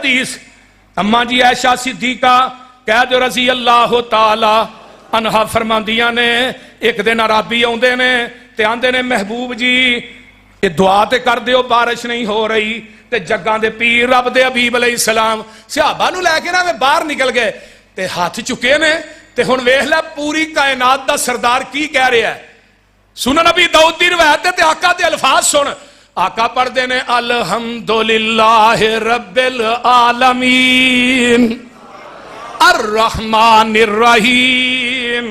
حدیث اما جی عائشہ صدیقہ قید رضی اللہ تعالی عنہا فرماندیاں نے ایک دن عربی آندے نے تے آندے نے محبوب جی یہ دعا تے کر دیو بارش نہیں ہو رہی تے جگاں دے پیر رب دے حبیب علیہ السلام صحابہ نو لے کے نا میں باہر نکل گئے تے ہاتھ چکے نے تے ہن ویکھ لے پوری کائنات دا سردار کی کہہ رہا ہے. سنن نبی داؤد دی روایت تے آقا دے الفاظ سن. آقا پڑھ دے نے الحمدللہ رب العالمین الرحمن الرحیم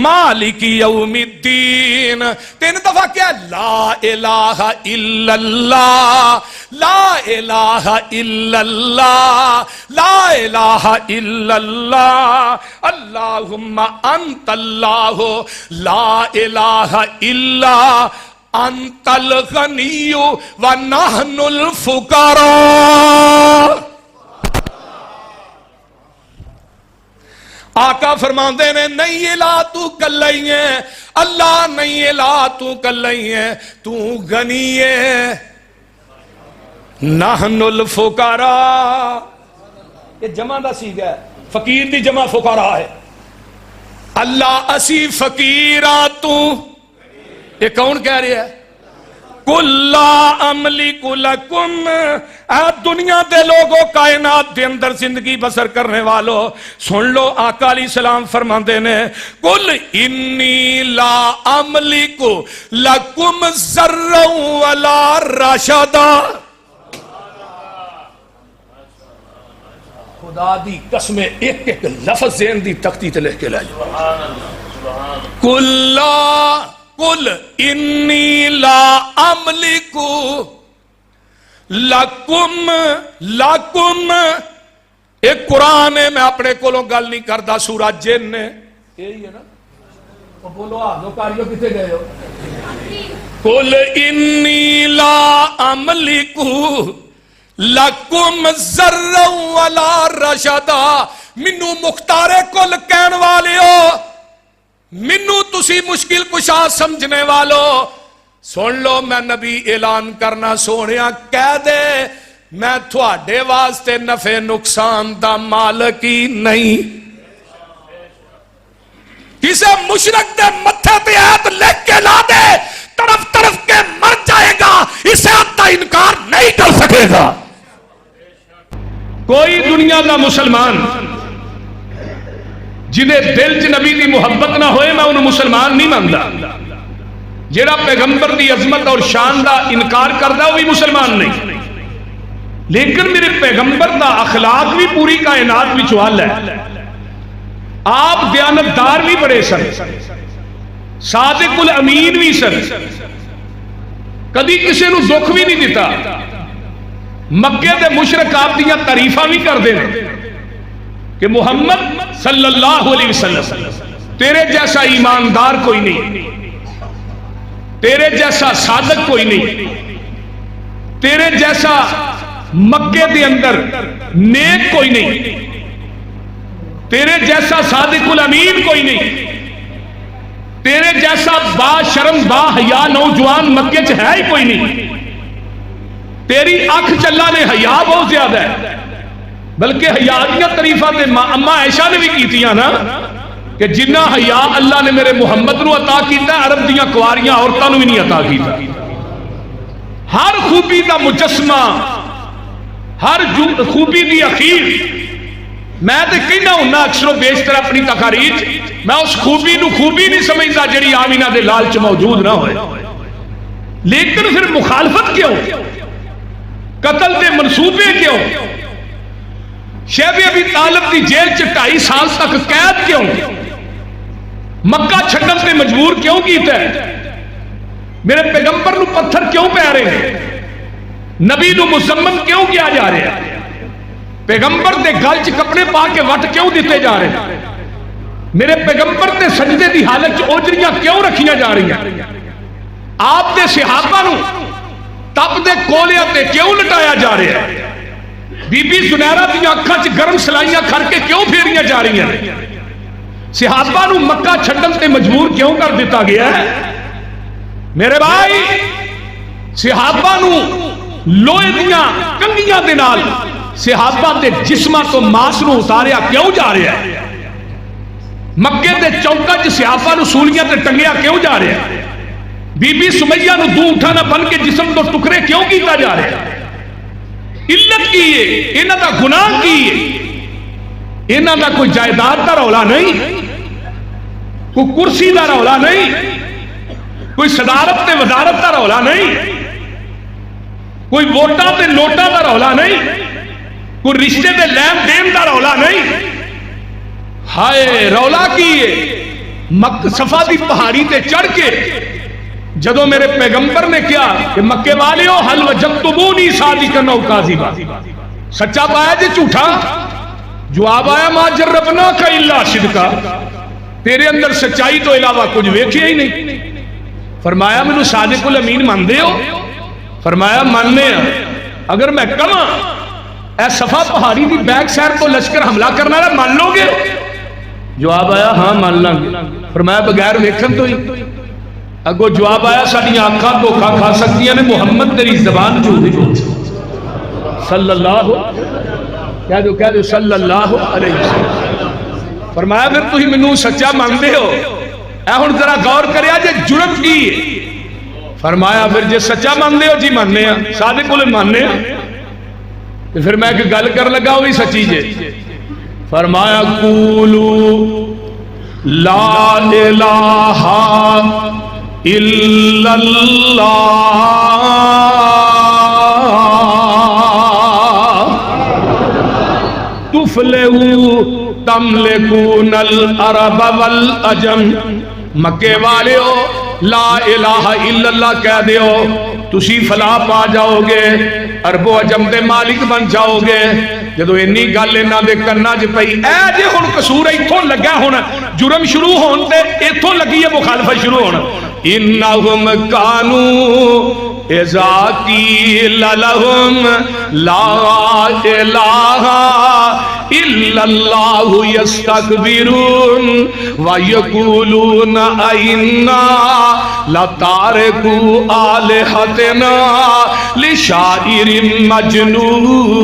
مالک یوم الدین. 3 دفعہ کیا لا الہ الا اللہ لا الہ الا اللہ لا الہ الا اللہ اللہم انت اللہ لا الہ الا انت الغنی ونحن الفقراء. آقا فرماندے نے نہیں الہ تو کلئی ہے اللہ نہیں الہ تو کلئی ہے تو غنی ہے نحن الفقراء. یہ جمع دا سیغہ ہے فقیر دی جمع فقراء ہے. اللہ اسی فقیراں تو یہ کون کہہ رہے ہیں قُلْ لَا أَمْلِكُ لَكُمْ. اے دنیا دے لوگوں کائنات دے اندر زندگی بسر کرنے والوں سن لو آقا علیہ السلام فرماندے نے قُلْ إِنِّي لَا أَمْلِكُ لَكُمْ ذَرًّا وَلَا رَشَدًا. خدا دی قسم ایک ایک لفظ ذہن دی تختی تے لکھ کے لائے. قل انی لا املک لکم. ایک قرآن ہے میں اپنے کولوں گل نہیں کردا سورہ جن نے یہی ہے نا وہ بولو آدھو کاریو کتے گئے ہو. قل انی لا املک لکم ذرًا ولا رشدا. منو مختار کل کہن والے ہو منو تسی مشکل کشا سمجھنے والو سن لو میں نبی اعلان کرنا سونیا کہہ دے میں تھوڑے واسطے نفع نقصان دا مالک ہی نہیں. کسے مشرک دے متھے تے آیت لکھ کے لا دے طرف طرف کے مر جائے گا اسے آتا انکار نہیں کر سکے گا. کوئی دنیا کا مسلمان جنہیں دل چ نبی دی محبت نہ ہوئے میں انہوں مسلمان نہیں مانتا. جیڑا پیغمبر دی عظمت اور شان دا انکار کردا وہ بھی مسلمان نہیں. لیکن میرے پیغمبر دا اخلاق بھی پوری کائنات وچ حل ہے. آپ دیانتدار بھی بڑے سن صادق الامین بھی سن کدی کسی نو دکھ بھی نہیں دیتا. مکے دے مشرک آپ دیاں تعریفاں بھی کردے ہیں کہ محمد صلی اللہ علیہ وسلم تیرے جیسا ایماندار کوئی نہیں تیرے جیسا صادق کوئی نہیں تیرے جیسا مکے دے اندر نیک کوئی نہیں تیرے جیسا صادق الامین کوئی نہیں تیرے جیسا با شرم با حیا نوجوان مکے چ ہے ہی کوئی نہیں. تیری اکھ چلا نے حیا بہت زیادہ ہے بلکہ حیا دیاں تعریفاں تے اما عائشہ نے بھی کیتیاں نا کہ جنہ حیا اللہ نے میرے محمد نو عطا کیتا ہے عرب دیاں کواریاں عورتاں نو بھی نہیں عطا کیتا. ہر خوبی دا مجسمہ ہر خوبی دی اخیر میں تے کہنا ہونا اکثر و بیشتر اپنی تقاریر میں اس خوبی نو خوبی نہیں سمجھتا جڑی آمینہ دے لال چ موجود نہ ہوئے. لیکن پھر مخالفت کیوں قتل دے منصوبے کیوں شیب ابی طالب دی جیل چ 2.5 سال تک قید کیوں مکہ چھڈن تے مجبور کیوں کیتا ہے میرے پیغمبر نو پتھر کیوں پہ آ رہے ہیں نبی نو مزمم کیوں کیا جا رہے ہیں پیغمبر دے گل چ کپڑے پا کے وٹ کیوں دیتے جا رہے ہیں میرے پیغمبر دے سجدے دی حالت چ اوجریاں کیوں رکھیاں جا رہی ہیں آپ دے صحابہ نو تپ دے کولیاں تے کیوں لٹایا جا رہا ہے بی بی زنیرہ دیاں اکھاں چ گرم سلائیاں کھر کے کیوں پھیریاں جا رہی ہیں صحابہ نو مکہ چھڈن تے مجبور کیوں کر دیتا گیا ہے میرے بھائی صحابہ نو لوہے دیاں کنگیاں دے نال صحابہ دے جسماں تو ماس نو اتاریا کیوں جا رہا ہے؟ مکے دے چوکا چ صحابہ نو سولیاں تے ٹنگیا کیوں جا رہا ہے؟ بی بی سمیہ نو دو اٹھانا بن کے جسم تو ٹکڑے کیوں کیتا جا رہا ہے؟ علت کی ہے؟ انہاں دا گناہ کی ہے؟ انہاں دا کوئی جائیداد دا رولا نہیں، کوئی کرسی دا رولا نہیں، کوئی صدارت تے وزارت دا رولا نہیں، کوئی ووٹاں تے نوٹاں دا رولا نہیں، کوئی رشتے دے لین دین دا رولا نہیں۔ ہائے رولا کی ہے؟ صفا دی پہاڑی تے چڑھ کے جدو میرے پیغمبر نے کیا کہ مکے والیو حل وجدتمونی صادقا او کاذبا، سچا پایا جی جھوٹا؟ جواب آیا ما جربناک الا صدقا، تیرے اندر سچائی تو علاوہ کچھ ویکھیا ہی نہیں۔ فرمایا مینوں صادق الامین مانتے ہو؟ فرمایا ماننے ہیں۔ اگر میں کہاں اے صفا پہاڑی دی بیک سائڈ تو لشکر حملہ کرنا ہے مان لو گے؟ جواب آیا ہاں مان لیں گے۔ فرمایا بغیر ویکھن تو ہی؟ اگو جواب آیا ساڈیاں آنکھاں دھوکا کھا سکتی ہیں، محمد تیری زبان جھوٹ نہیں بول سکتی۔ صلی اللہ کہہ دو صلی اللہ علیہ وسلم۔ فرمایا پھر تھی مینوں سچا مانتے ہو؟ اے ہن ذرا غور کریا جے جرم کی ہے؟ فرمایا پھر جے سچا مانتے ہو جی ماننے ہیں، صادق الامین ماننے ہیں۔ تو پھر میں ایک گل کر لگا وہی سچی جے۔ فرمایا قولوا لا الہ الا اللہ تفلحوا تملکون العرب والعجم، مکے والیو لا الہ الا اللہ کہہ دیو تسی فلاح پا جاؤ گے، عرب و عجم دے مالک بن جاؤ گے۔ جدو اینی گل انہاں دے کنا چ پئی اے جے ہن قصور ایتھوں لگا، ہن جرم شروع ہون تے ایتھوں لگی ہے مخالفت شروع ہون۔ انہم کانوا اذا قیل لہم لا الہ الا اللہ یستکبرون ویقولون ائنا لتارکو آلہتنا لشاعر مجنون۔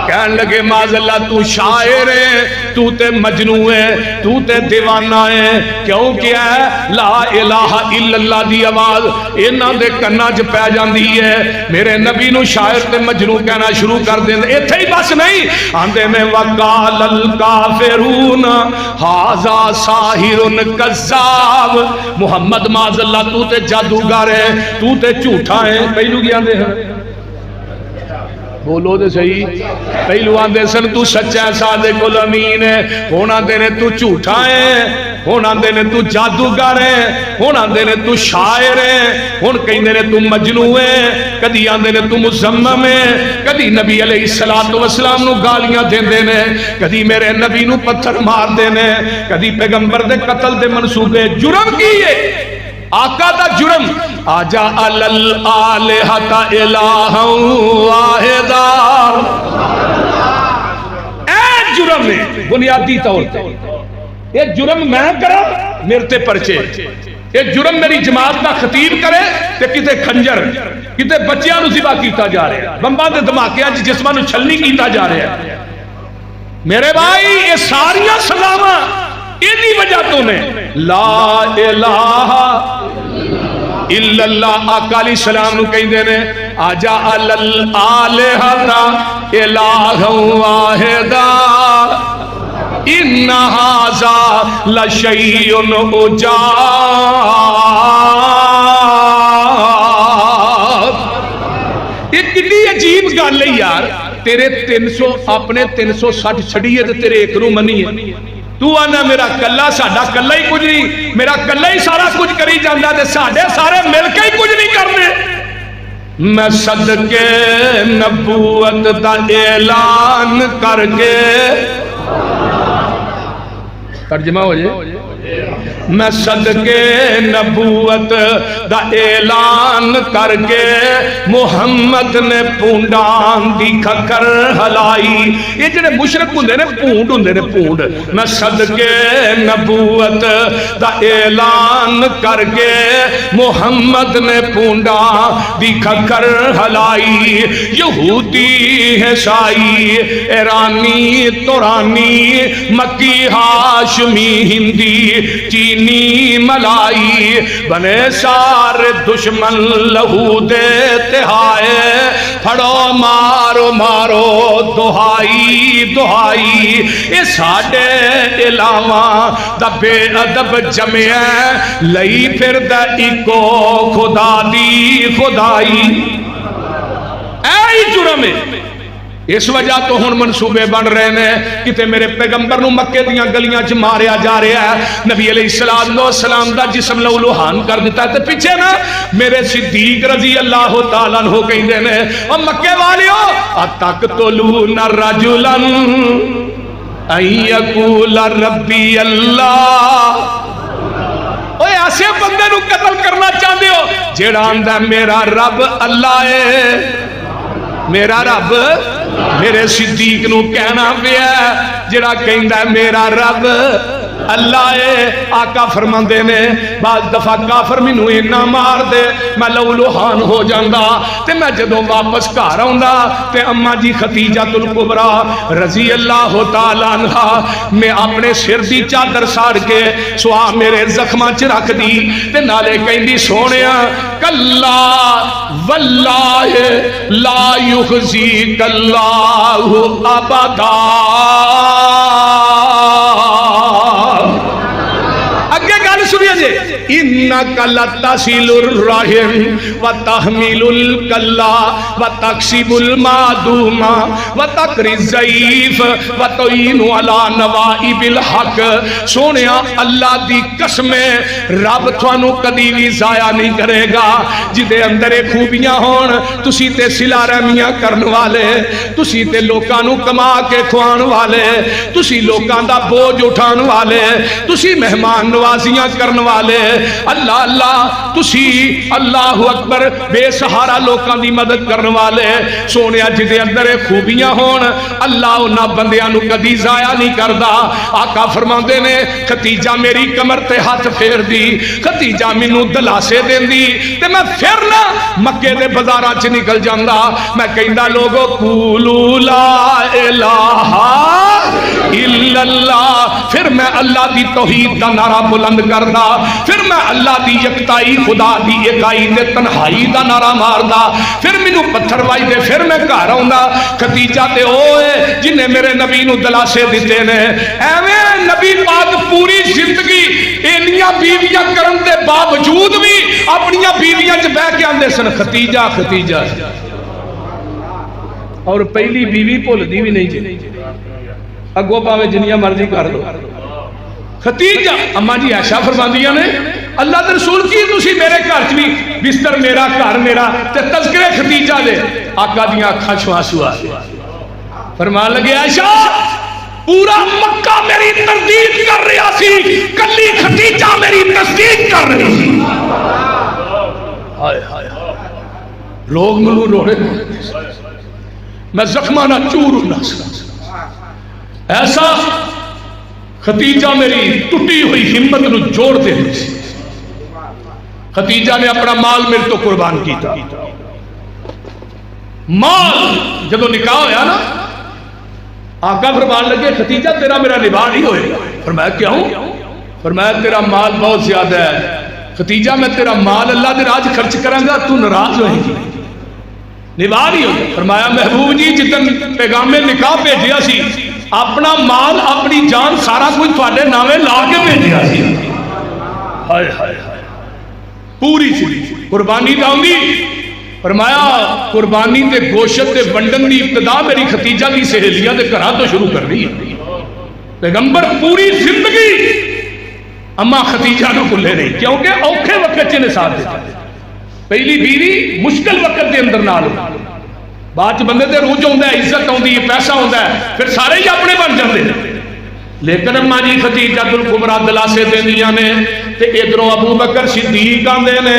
کہنے لگے معاذ اللہ تو شاعر ہے، تو تے مجنون ہے، تو تے دیوانہ ہے۔ کیوں کیا ہے؟ لا الہ الا اللہ دی آواز انہاں دے کنا چ پے جاندی ہے، میرے نبی نو شاعر تے مجنون کہنا شروع کر دیندے۔ ایتھے ہی بس نہیں، آندے میں وقال الکافرون ھذا ساحر کذاب، محمد معاذ اللہ تو تے جادوگر ہے، تو تے جھوٹا ہے۔ پہلو کی آندے ہیں؟ بولو دے صحیح۔ پہلو آندے سن تو سچا صادق الامین ہے، ہن آندے نے تو جھوٹا ہے، ہن آندے نے تو جادوگر ہے، ہن آندے نے تو شاعر ہے، ہن کہندے نے تو مجنون ہے، کدی آندے نے تو مذمم ہے، کدی نبی علیہ الصلوۃ والسلام نو گالیاں دیندے نے، کدی میرے نبی نو پتھر مار دے نے، کدی پیغمبر دے قتل دے منصوبے۔ جرم کی ہے؟ آقا دا جرم آجا الالہۃ الہ واحدا، اے جرم ہے بنیادی طور پہ۔ یہ جرم میں کرا میرے تے پرچے، یہ جرم میری جماعت کا خطیب کرے تے کتے خنجر کتے بچیاں نو ذبح کیتا جا رہا ہے، بمباں دے دھماکیاں وچ جسماں نو چھلنی کیتا جا رہا ہے۔ میرے بھائی یہ ساریاں سزاواں اینی وجہ تو نے لا الہ الا اللہ۔ آقا علیہ السلام نو کہندے نے آجا الالہۃ الہ واحدا ان ھذا لشیء عجاب۔ یہ کتنی عجیب گل ہے یار، تیرے 300 اپنے 360 چھڑیے تے تیرے ایک نو منیے، تو آنا میرا کلا ساڈا کلا ہی کچھ نہیں، میرا کلا ہی سارا کچھ کری جاندہ تے ساڈے سارے مل کے ہی کچھ نہیں کرنے۔ میں صدقے نبوت دا اعلان کر کے ترجمہ ہو جائے میں صدقے نبوت دا اعلان کر کے محمد نے پونڈان دی کھکر ہلائی. یہ جڑے مشرک ہوندے نے پونڈ ہوندے نے پونڈ. میں صدقے نبوت دا اعلان کر کے محمد نے پونڈان دی کھکر ہلائی. یہودی ہے عیسائی ایرانی تورانی مکی ہاشمی ہندی چینی ملائی بنے سارے دشمن لہو دیتے ہائے پھڑو مارو مارو دہائی دہائی. یہ ساڑے علاوہ دا بے ادب جمعہ لئی پھر دا ایکو خدا دی خدائی. اے جرم ہے. اس وجہ تو ہن منصوبے بن رہے ہیں کتے میرے پیغمبر نو مکے دیاں گلیاں چ ماریا جا رہا ہے. نبی علیہ السلام دا جسم لہو لوہان کر دیتا ہے. تے پیچھے نا میرے صدیق رضی اللہ تعالیٰ عنہ کہندے نے او مکے والیو اتقتلون رجلا ان یقول ربی اللہ. اوے ایسے بندے نو قتل کرنا چاہتے ہو جیڑا آندا میرا رب اللہ ہے. میرا رب میرے صدیق نو کہنا پیا جڑا کہندا ہے میرا رب اللہ ہے. آقا فرماندے نے بعض دفعہ کافر مینوں اینا مار دے میں لہو لوہان ہو جاندا تے میں جدوں واپس گھر آوندا تے اما جی ختیجہ الکبریٰ رضی اللہ تعالی عنہا میں اپنے سر دی چادر ساڑ کے سوا میرے زخماں چ رکھ دی تے نالے کہندی سونیا کلا واللہ لا یخزیک اللہ ابدا. اگے گل سنیے جی انک لتصل الرحم وتحمل الکلا وتکسب المعدوم وتقری الضعیف وتعین علی نوائب الحق. سونیا اللہ دی قسم رب تھانوں کدی بھی ضائع نہیں کرے گا. جدے اندر خوبیاں ہون تسی تے صلہ رحمیاں کرن والے تسی تے لوکاں نو کما کے کھوان والے تسی لوکاں دا بوجھ اٹھان والے تسی مہمان نوازیاں کرن والے اللہ اللہ تسی اللہ اکبر بے سہارا لوکاں دی مدد کرن والے. سونیا جدے اندر خوبیاں ہون اللہ انہاں بندیاں نو کدی ضائع نہیں کردا. آقا فرماندے نے ختیجہ میری کمر تے ہاتھ پھیر دی ختیجہ مینوں دلاسے دیندی تے میں پھر نہ مکے دے بازاراں چ نکل جاندا میں کہندا لوگو قولوا لا الہ الا اللہ. پھر میں اللہ دی توحید دا نعرہ بلند کردا پھر میں اللہ دی یکتائی خدا دی اکائی تے تنہائی دا نعرہ ماردا پھر مینوں پتھر وائی دے پھر میں گھر آوندا ختیجہ تے اوئے جنہیں میرے نبی نو دلاسے دتے نے. ایویں نبی پاک پوری زندگی اینیاں بیویاں کرن دے باوجود بھی اپنیاں بیویاں چ بیٹھ کے آندے سن ختیجہ ختیجہ. اور پہلی بیوی بھولدی بھی نہیں جی اگوں پاوے جنیاں مرضی کر دو. ختیجہ اما جی عائشہ فرماندیاں نے اللہ دے رسول کی تسی میرے گھر چ بھی بستر میرا گھر میرا تے تذکرے ختیجہ دے. آقا دیاں اکھاں چوں آنسو آ گئے. فرمان لگے عائشہ پورا مکہ میری تردید کر رہا سی کلی ختیجہ میری تصدیق کر رہی سی. ہائے ہائے لوگ منوں روڑے میں زخمانہ چور ہونا ایسا ختیجہ میری ٹوٹی ہوئی ہمت نو جوڑ دے دی. ختیجہ نے اپنا مال میرے تو قربان کیتا. مال جدو نکاح ہویا نا آقا فرمان لگے ختیجہ تیرا میرا نباہ نہیں ہوئے گا. فرمایا کیوں؟ فرمایا تیرا مال بہت زیادہ ہے. ختیجہ میں تیرا مال اللہ دے راج خرچ کروں گا تو ناراض ہوئے گی نباہ نہیں ہوگا. فرمایا محبوب جی جتن پیغام نکاح بھیجیا سی اپنا مال اپنی جان سارا کچھ تھوڑے نامے لا کے بھیجیا سی. ہائے ہائے ہائے پوری سی قربانی لاؤں گی. فرمایا قربانی تے گوشت تے ونڈن دی ابتدا میری ختیجہ دی سہیلیاں دے گھراں تو شروع کر رہی ہے. پیغمبر پوری زندگی اما ختیجہ نو بھلے نہیں کیونکہ اوکھے وقت چ نے ساتھ دیتا. پہلی بیوی مشکل وقت دے اندر نال بعد بندے تے روج ہوندا ہے عزت ہوندی ہے پیسہ ہوندا ہے پھر سارے ہی اپنے بن جاندے. لیکن اما جی خدیجہ الکبریٰ دلاسے دیندیاں نے تے ادھروں ابو بکر صدیق آندے نے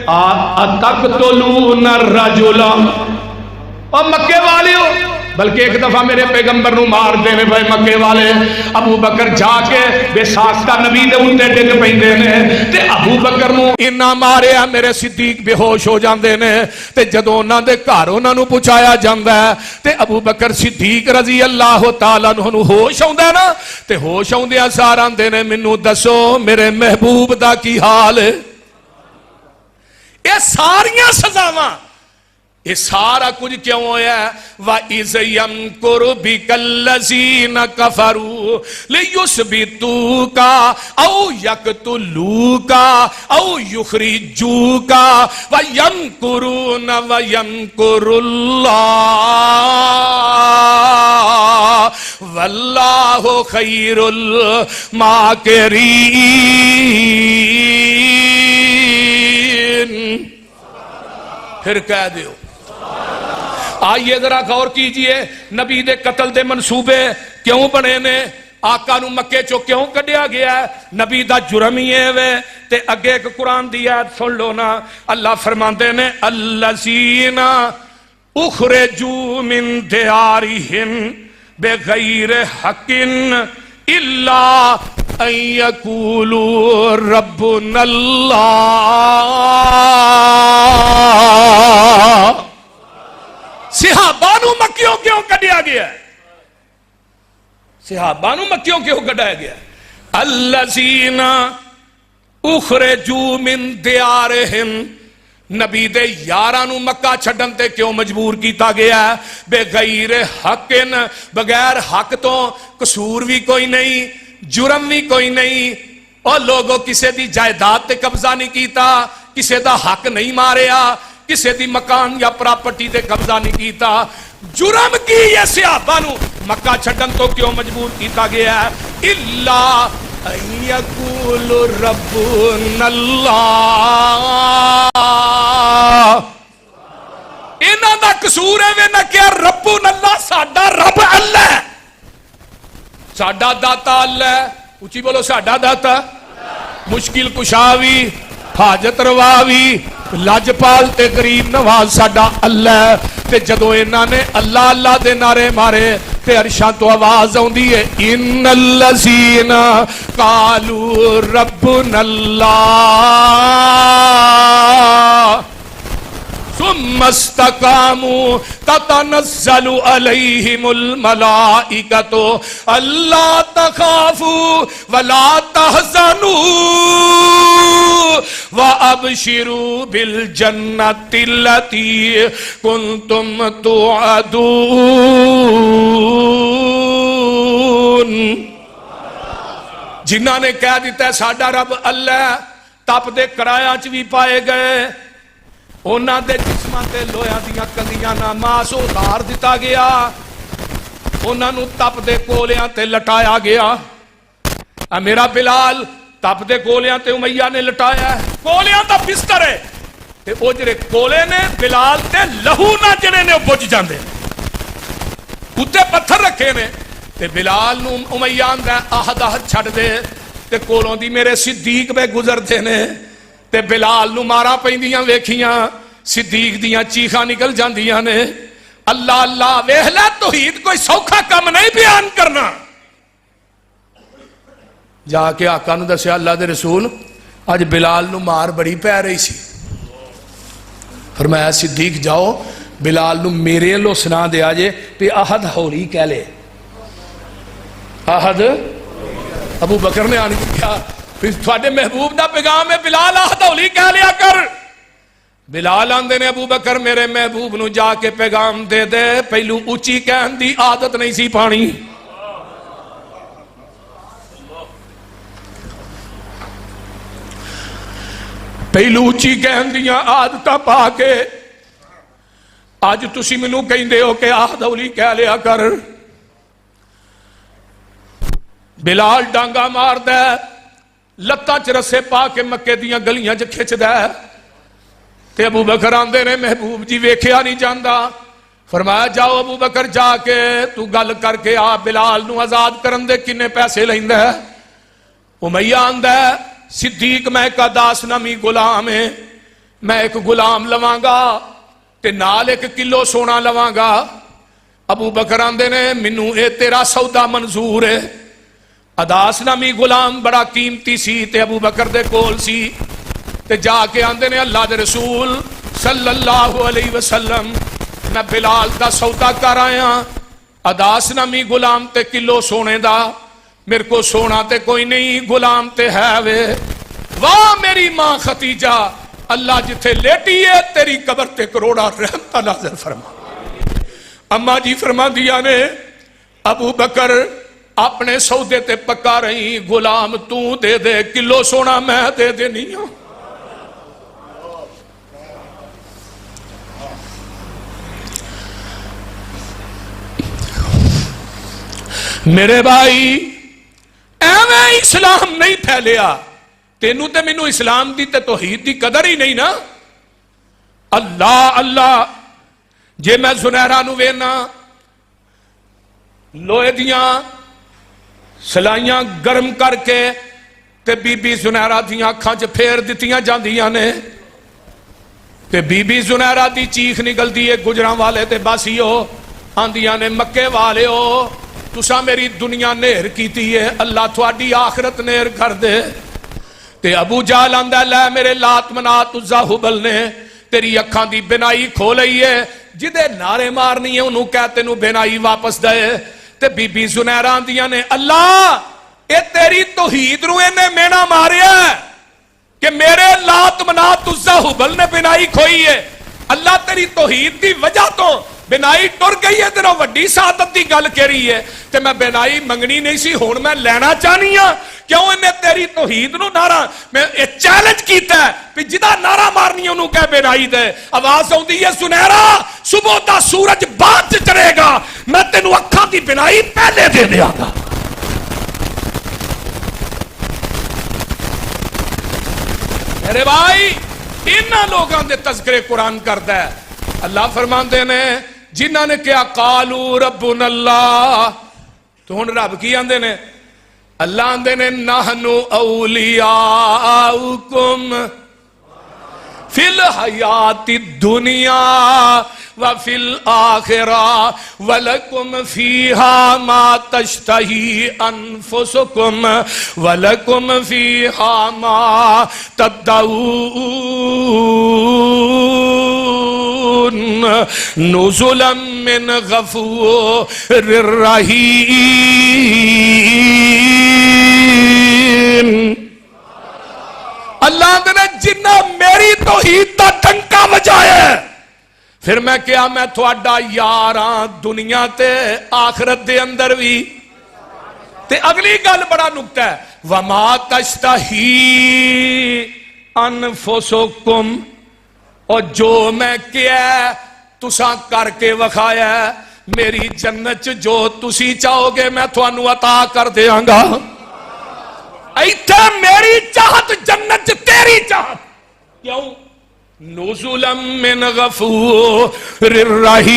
اتقتلون الرجل اور مکے والے ہو بلکہ ایک دفعہ میرے پیغمبر نو مار دینے بھائی مکے والے ابو بکر جا کے بے ساختہ نبی دے اندے ڈگ پیندے نے تے ابو بکر نو انہاں ماریا میرے صدیق بے ہوش ہو جاندے نے تے جدوں انہاں دے گھر انہاں نو پہنچایا جاندا ہے تے ابو بکر صدیق رضی اللہ تعالیٰ عنہ ہوش آوندا ہے نا تے ہوش آوندیاں سار آندے نے مینوں دسو میرے محبوب دا کی حال ہے یہ ساریاں سزاواں یہ سارا کچھ کیوں ہویا ہے وَإِذْ يَمْكُرُ بِكَ الَّذِينَ كَفَرُوا لِيُثْبِتُوكَ أَوْ يَقْتُلُوكَ أَوْ يُخْرِجُوكَ وَيَمْكُرُونَ وَيَمْكُرُ اللَّهُ وَاللَّهُ خَيْرُ الْمَاكِرِينَ پھر کہہ دیو آئیے ذرا غور کیجئے نبی دے قتل دے منصوبے کیوں بنے نے آقا نو مکے چو کیوں کڈیا گیا ہے نبی دا جرم ہی ہے وے تے اگے ایک قرآن دی آیت سن لو نا اللہ فرماندے نے الذین اخرجوا من دیارہم بغیر حق الا ان یقولوا ربنا اللہ صحابانو مکیوں کیوں کڈیا گیا ہے صحابانو مکیوں کیوں کڈیا گیا ہے الذین اخرجوا من دیارہم نبی دے یارانو مکہ چھڑن تے کیوں مجبور کیتا گیا ہے بغیر حق بغیر حق تو قصور بھی کوئی نہیں جرم بھی کوئی نہیں اور لوگوں کسے دی جائیداد تے قبضہ نہیں کیتا کسے دا حق نہیں ماریا کسے دی مکان یا پراپرٹی دے قبضہ نہیں کیتا جرم کی یہ صحابہ نو مکہ چھڑن تو کیوں مجبور کیتا گیا ہے الا ان یقول ربنا اللہ انہاں دا قصور ہے وے نہ کیا ربنا اللہ ساڈا رب اللہ ہے ساڈا داتا اللہ ہے اچھی بولو ساڈا داتا مشکل کشاوی حاجت رواوی لاجپال تے غریب نواز ساڈا اللہ تے جدوں انہاں نے اللہ اللہ دے نعرے مارے تے عرشاں تو آواز آوندی ہے ان الذین قالوا ربنا اللہ ثم استقاموا تتنزل عليهم الملائكة ألا تخافوا ولا تحزنوا وأبشروا بالجنة التي كنتم توعدون جنہاں نے کہہ دیتا ہے ساڈا رب اللہ تپ دے کرایاں چ بھی پائے گئے اونا دے جسمان تے لویا دیاں کندیاں نا ماس ادھار دیتا گیا اونا نو تپ دے کولیاں تے لٹایا گیا میرا بلال تپ دے کولیاں تے امیہ نے لٹایا ہے کولیاں تا بستر ہے تے او جرے کولے نے بلال تے لہو نہ جنے نے بجھ جاندے اتے پتھر رکھے نے تے بلال نو امیہ اندر آہد چھڑ دے تے کولوں دی میرے صدیق بے گزر دے نے تے بلال نو مارا پیندیاں ویکھیاں صدیق دیاں چیخاں نکل جاندیاں نے اللہ اللہ ویہلا توحید کوئی سوکھا کم نہیں بیان کرنا جا کے آقا نو دسیا اللہ دے رسول آج بلال نو مار بڑی پہ رہی سی فرمایا صدیق جاؤ بلال نو میرے لو سنا دے آجے پہ احد ہولی کہہ لے احد ابو بکر نے آنے کیا تھوڑے محبوب دا پیغام ہے بلال آہدولی کہہ لیا کر بلال آندے نے ابو بکر میرے محبوب نو جا کے پیغام دے دے پہلو اچھی کہن دی عادت نہیں سی پانی پہلو اچھی کہن دیاں عادتاں پا کے آج تسی منو کہیں دے ہو کہ آہدولی کہہ لیا کر بلال ڈانگا مار دے لتاں چ رسے پا کے مکے دیاں گلیاں چ کھچ دے تے ابو بکر آندے نے محبوب جی ویکھیا نہیں جاندا فرمایا جاؤ ابو بکر جا کے تو گل کر کے آ بلال نو آزاد کرن دے کنے پیسے لیندا ہے؟ امیہ آندا ہے صدیق میں ایک اداس نامی غلام ہے، میں ایک غلام لواں گا تے نال 1 کلو سونا لواں گا۔ ابو بکر آندے نے مینوں اے تیرا سودا منظور ہے۔ اداس نامی غلام بڑا قیمتی سی تے ابو بکر دے کول سی تے جا کے آندے نے اللہ دے رسول صلی اللہ علیہ وسلم میں بلال دا سودا کر آیا، اداس نامی غلام تے کلو سونے دا، میرے کو سونا تے کوئی نہیں، غلام تے ہے وے۔ واہ میری ماں ختیجہ، اللہ جتھے لیٹی ہے تیری قبر تے کروڑا رحمتہ نازل فرما۔ اما جی فرما دیا نے ابو بکر اپنے سودے تے پکا رہی، غلام تو دے دے، کلو سونا میں دے دے نہیں ہوں۔ میرے بھائی ایویں اسلام نہیں پھیلیا، تینوں تے مینوں اسلام دی تے توحید دی قدر ہی نہیں نا۔ اللہ اللہ جے میں زنیرہ نو وینا لوہے دیاں سلائیاں گرم کر کے تے بی بی زنیرہ دیاں اکھاں چ پھیر دتیاں جاندیاں نے تے بی بی زنیرہ دی چیخ نکل دی ہے گجراں والے تے باسیو آندیاں نے مکے والے ہو تسا میری دنیا نیر کیتی ہے، اللہ تھوڑی آخرت نیر کر دے۔ تے ابو جہل آندا لے میرے لات منات عزا حبل نے تیری اکھاں دی بینائی کھولئی ہے، جدے نعرے مارنی ہے انہوں کہتے نو بینائی واپس دے۔ تے بی بی زنیرہ آندیاں نے اللہ اے تیری توحید رو نے مینا ماریا ہے کہ میرے لات منات عزا حبل نے بینائی کھوئی ہے، اللہ تیری توحید دی وجہ تو بینائی ٹر گئی ہے، تیرا وڈی سعادت دی گل کہہ رہی ہے تے میں بینائی منگنی نہیں سی ہون میں لینا چاہنی ہاں، کیوں انہیں تیری توحید نو نعرہ میں چیلنج کیتا ہے کہ جدا نعرہ مارنی انہوں کہہ بینائی دے۔ آواز ہوندی ہے سنہرا صبح دا سورج بعد چڑھے گا، میں تینوں اکھاں دی بینائی پہلے دے دیا گا۔ میرے بھائی انہاں لوگاں دے تذکرے قرآن کردا ہے۔ اللہ فرماندے نے جنہاں نے کیا قالو ربنا اللہ، تو ہن رب کی آندے نے؟ اللہ آندے نے نحنو اولیاؤکم فی الحیات الدنیا وفی الآخرہ ولکم فیہا ما تشتہی انفسکم ولکم فیہا ما تدعون نزلا من غفور الرحیم۔ اللہ نے جنہ میری توحید دا ڈنکا بجایا پھر میں کیا میں تھوڑا یاراں دنیا تے آخرت دے اندر بھی۔ تے اگلی گل بڑا نکتہ ہے وما تشتہی انفسکم، اور جو میں کیا تساں کر کے وکھایا میری جنت جو تسی چاہو گے میں تھانوں عطا کر دیاں گا۔ ایتھے میری چاہت جنت تیری چاہت، کیوں؟ نزلا من غفور الرحیم۔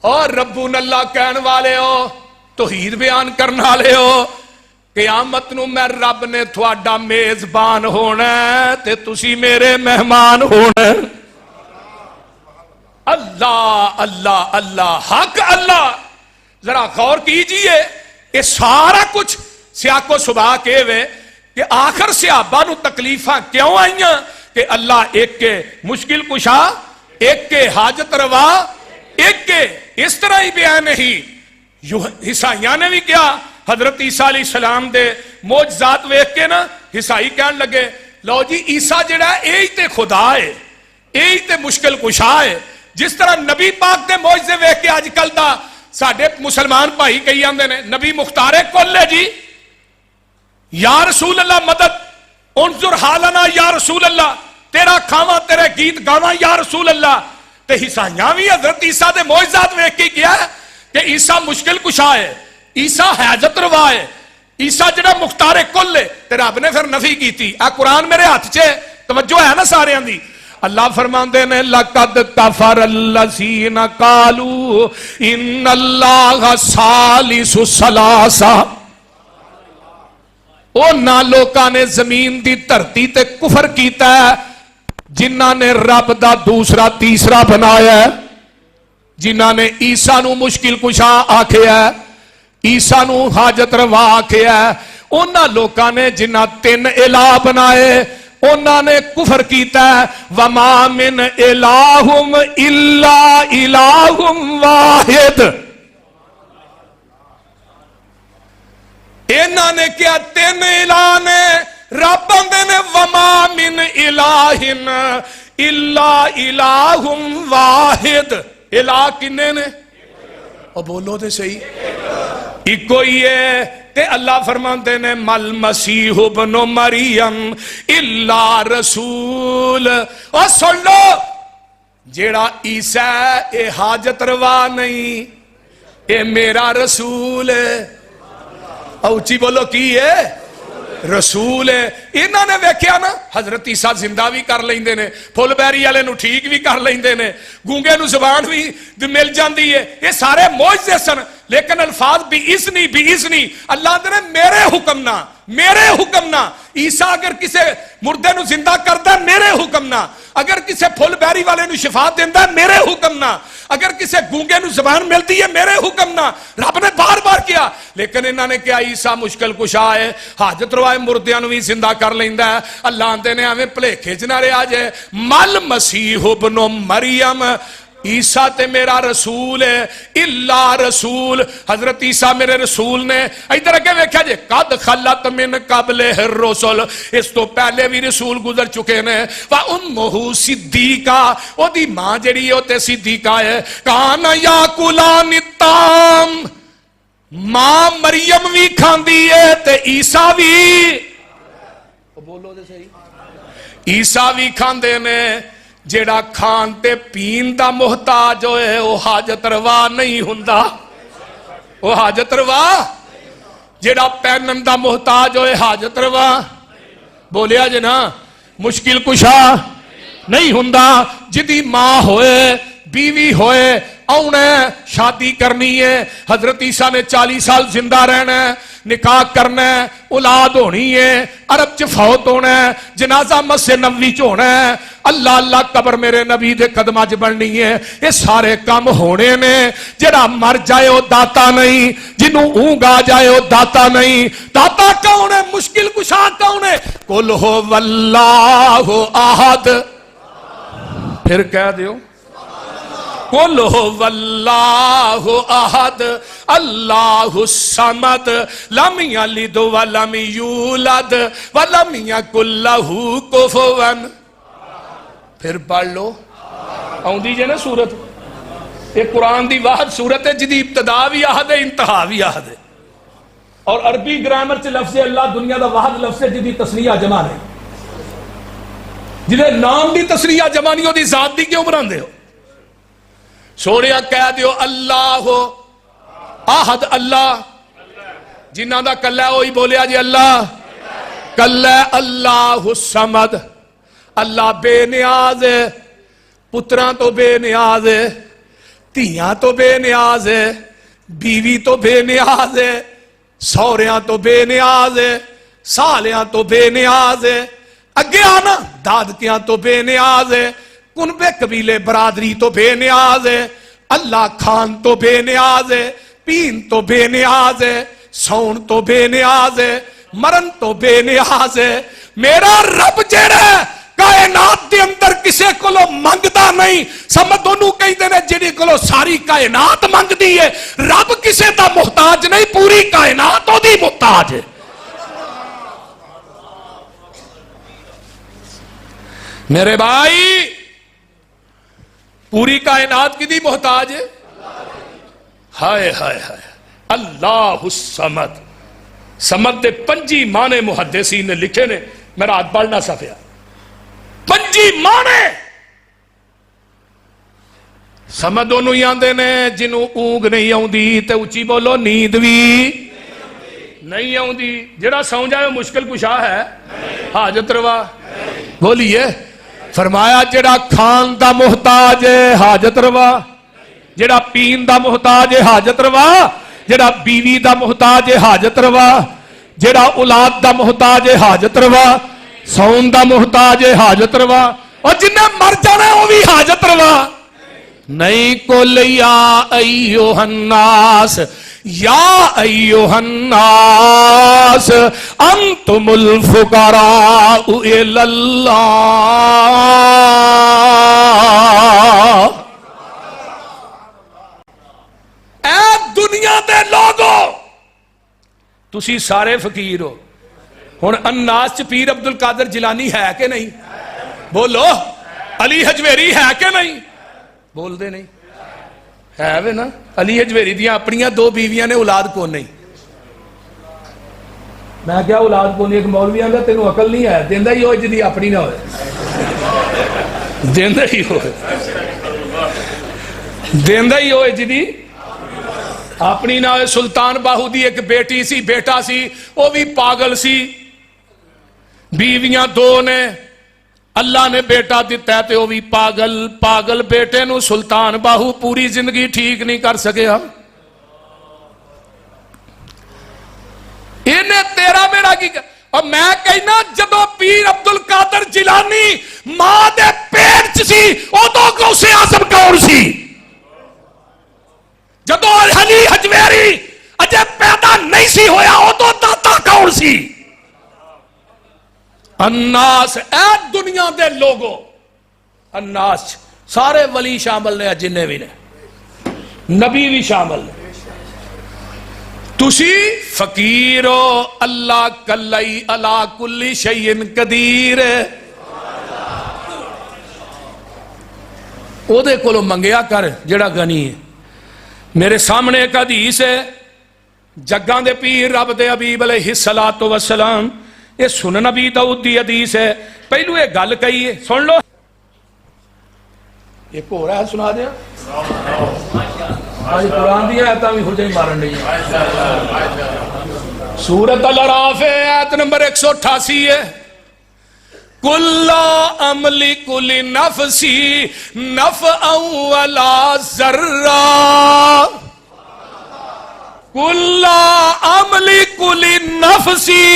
اور ربنا اللہ کہنے والے ہو، توحید بیان کرنے والے ہو، قیامت نو میں رب نے تھوڑا میزبان ہونا تے تسی میرے مہمان ہونا۔ اللہ اللہ اللہ حق اللہ، ذرا غور کیجئے یہ سارا کچھ سیاق و سبا کے وے کہ آخر صحابہ نو تکلیفاں کیوں آئیاں کہ اللہ ایک کے مشکل کشا، ایک کے حاجت روا، ایک کے اس طرح ہی بیان نہیں۔ عیسائیاں نے بھی کیا حضرت عیسیٰ علیہ السلام دے معجزات ویکھ کے نا عیسائی کہنے لگے لو جی عیسیٰ جڑا ہے یہی تے خدا ہے، یہی تے مشکل کشا ہے۔ جس طرح نبی پاک دے معجزے ویکھ کے آج کل دا ساڈے مسلمان بھائی کہی آندے نے نبی مختار کل ہے جی، یا رسول اللہ مدد انظر حالنا یا رسول اللہ، تیرا کھاواں تیرے گیت گاواں یا رسول اللہ۔ تے عیسائیاں بھی حضرت عیسیٰ دے معجزات ویکھ کے کیا ہے کہ عیسیٰ مشکل کشا ہے، عیسیٰ حاجت روا ہے، عیسیٰ جڑا مختار کل ہے۔ تے رب نے پھر نفی کیتی۔ اے قرآن میرے ہاتھ چے توجہ ہے نا سارے دی۔ اللہ فرماندے نے لقد کفر الذین قالوا ان اللہ ثالث ثلاثہ، اونا لوکاں نے زمین دی دھرتی تے کفر کیتا ہے جنہاں نے رب دا دوسرا تیسرا بنایا ہے، جنہاں نے عیسیٰ نو مشکل کشا آکھیا ہے، عیسیٰ نو حاجت روا آکھیا ہے، اونا لوکاں نے جنہاں 3 الہ بنائے اونا نے کفر کیتا ہے۔ وما من الہم الا الہم واحد، انہاں نے کیا 3 الہ نے، رب آندے نے وما من الہن الا الہم واحد، الہ کنے نے؟ اور بولو تے صحیح، ایک کوئی ہے۔ تے اللہ فرماندے نے مل مسیح ابن مریم الا رسول، اور سن لو جیڑا عیسیٰ اے حاجت روا نہیں، اے میرا رسول ہے۔ اوچی بولو کی ہے؟ رسول ہے۔ انہاں نے ویکھیا نا حضرت عیسیٰ زندہ بھی کر لیندے نے، پھل بیری والے نو ٹھیک بھی کر لیندے نے، گونگے نو زبان بھی مل جاندی ہے، یہ سارے معجزے سن، لیکن الفاظ بھی اذنی اللہ نے میرے حکم نہ، میرے حکم نہ۔ عیسیٰ اگر کسے مردے نو زندہ کردا ہے میرے حکم نہ، اگر کسے پھل بیری والے نو شفا دیندا ہے میرے حکم نہ، اگر کسے گونگے نو زبان ملتی ہے میرے حکم نہ۔ رب نے بار بار کیا، لیکن انہاں نے کیا عیسیٰ مشکل کشا ہے، حاجت روا ہے، مردیاں نو بھی زندہ کر لیندا ہے۔ اللہ آندے نے ہمیں بھلیکھے چ نہ رہا جے، مل مسیح ابن مریم، عیسیٰ تے میرا رسول ہے، الا رسول، حضرت عیسیٰ میرے رسول نے۔ ادھر اگے ویکھیا جے قد خلت من قبلہ الرسل، اس تو پہلے بھی رسول گزر چکے نے۔ وامہ صدیقہ، او دی ماں جڑی او تے صدیقہ ہے۔ کان یاکلان الطعام، ماں مریم بھی کھاندی ہے تے عیسیٰ بھی، بولو دے صحیح، عیسیٰ بھی کھاندے نے۔ جیڑا کھان تے پین دا محتاج ہوئے وہ حاجت روا نہیں ہوندا، وہ حاجت روا، جیڑا پہنن دا محتاج ہوئے حاجت روا، بولیا جے نا، مشکل کشا نہیں ہوندا۔ جدی ماں ہوئے بیوی ہوئے اونے شادی کرنی ہے، حضرت عیسیٰ نے 40 سال زندہ رہنا ہے، نکاح کرنا ہے، اولاد ہونی ہے، عرب چ فوت ہونا ہے، جنازہ مسجد نبوی چ ہونا ہے، اللہ اللہ قبر میرے نبی دے قدمہ چ بننی ہے، یہ سارے کام ہونے نے۔ جڑا مر جائے وہ داتا نہیں، جنوں اونگ آ جائے وہ داتا نہیں۔ داتا کون ہے؟ مشکل کشا کون ہے؟ قل ہو واللہ احد، پھر کہہ دیو قل هو اللہ احد اللہ الصمد لم یلد ولم یولد ولم یکن لہ کفوا۔ پھر پڑھ لو، آؤندی جے نا سورت، یہ قرآن دی واحد سورت ہے جدی ابتدا بھی احد ہے انتہا بھی احد ہے، اور عربی گرامر چ لفظ اللہ دنیا دا واحد لفظ ہے جدی تسنیہ جمع نہیں، جدے نام دی تسنیہ جمع نہیں ہو دی ذات دی کیوں بناندے ہو؟ سوڑیا کہہ دیو اللہ احد، اللہ جنہ دا کلہ ہے وہی بولیا جی اللہ کلہ، اللہ الصمد، اللہ بے نیاز ہے، پتراں تو بے نیاز ہے، تیاں تو بے نیاز ہے، بیوی تو بے نیاز ہے، سوریاں تو بے نیاز ہے، سالیاں تو بے نیاز ہے، اگے آنا دادکیاں تو بے نیاز ہے، کنبے قبیلے برادری تو بے نیاز ہے، اللہ خان تو بے نیاز ہے، پین تو بے نیاز ہے، سون تو بے نیاز ہے، مرن تو بے نیاز ہے۔ میرا رب جیڑا ہے کائنات دے اندر کسے کولو منگدا نہیں، سمجھ انہوں کہیں دینے جڑی کولو ساری کائنات منگ دی ہے، رب کسے دا محتاج نہیں، پوری کائنات ہو دی محتاج ہے۔ میرے بھائی پوری کائنات کی دی محتاج ہے، ہائے ہائے ہائے، اللہ الصمد۔ سمد دے 5 معنی محدثین نے لکھے نے، میرا ہاتھ پڑھنا سفیا 5 معنی۔ سمد انہوں ہی آندے نے جنہوں اونگ نہیں آؤں دی، تے اچھی بولو نیند بھی نہیں آؤں دی، جڑا سو جائے مشکل کشا ہے، حاجت روا، بولیے فرمایا جڑا کھان دا محتاج ہے حاجت روا، جڑا پین دا محتاج ہے حاجت روا، جڑا بیوی دا محتاج ہے حاجت روا، جڑا اولاد دا محتاج ہے حاجت روا، سون دا محتاج ہے حاجت روا، اور جنہیں مر جانا وہ بھی حاجت روا نہیں کل یا ایوہ الناس یا ایوہ الناس انتم الفقراء الی اللہ. اے دنیا دے لوگو تسی سارے فقیر ہو. ہن الناس چ پیر عبد القادر جیلانی ہے کہ نہیں؟ بولو. علی حجویری ہے کہ نہیں؟ بول دے نہیں ہے وے نا. علی حجویری دیاں اپنیاں 2 بیویاں نے، اولاد کو نہیں. میں کیا اولاد کو نہیں؟ ایک مولوی آندا تینوں عقل نہیں ہے، دیندا ہی ہوئے جدی اپنی نہ ہوئے، دیندا ہی ہوئے، دیندا ہی ہوئے جدی اپنی نہ ہوئے. سلطان باہو دی ایک بیٹی سی، بیٹا سی، وہ بھی پاگل سی. بیویاں 2 نے، اللہ نے بیٹا دیتا ہے تے وہ بھی پاگل. پاگل بیٹے نو سلطان باہو پوری زندگی ٹھیک نہیں کر سکیا. انہیں تیرا میرا کی. اور میں کہنا جدو پیر عبد القادر جیلانی ماں دے پیٹ سی ادو غوث اعظم کون سی؟ جدو علی حجویری اجے پیدا نہیں سی ہویا ادو داتا کون سی؟ الناس اے دنیا دے لوگو، الناس سارے ولی شامل نے، جننے بھی نے، نبی بھی شامل نے. تسی فقیرو اللہ کلی علی کل شیء قدیر. او دے کولو منگیا کر جڑا غنی ہے. میرے سامنے ایک حدیث ہے، جگاں دے پیر رب دے حبیب علیہ الصلوۃ والسلام، یہ سنن نبی داؤد دی حدیث ہے. پہلو یہ گل کہی ہے، سن لو. ایک ہو رہا ہے سنا دیا. آج قرآن دی آیتاں بھی خود ہی مارن نہیں ہے. سورۃ الاعراف آیت نمبر 188 ہے. قُل لَا أَمْلِكُ لِنَفْسِي نَفْعًا وَلَا ضَرًّا قُل لَا أَمْلِكُ لِنَفْسِي